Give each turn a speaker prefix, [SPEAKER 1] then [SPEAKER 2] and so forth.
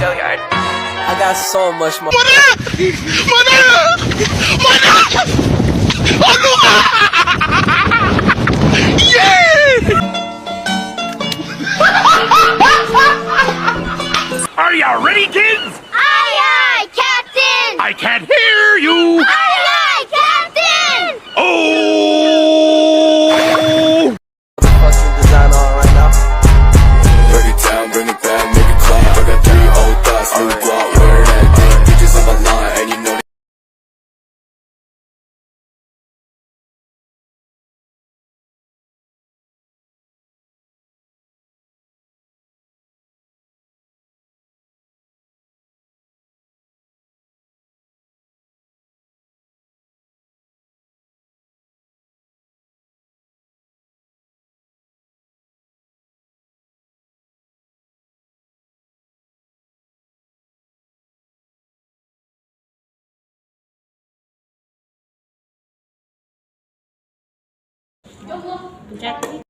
[SPEAKER 1] I got so much more.
[SPEAKER 2] Are ya ready, kids?
[SPEAKER 3] Aye, aye, Captain!
[SPEAKER 2] I can't hear you!
[SPEAKER 3] Aye, aye, Captain!
[SPEAKER 2] Oh!
[SPEAKER 1] Fucking design on right now.
[SPEAKER 4] Break it down, bring it back, make it clap. I got 3 old thoughts, new guap, where that thing. Bitches on my line, and you know.
[SPEAKER 5] Jackie.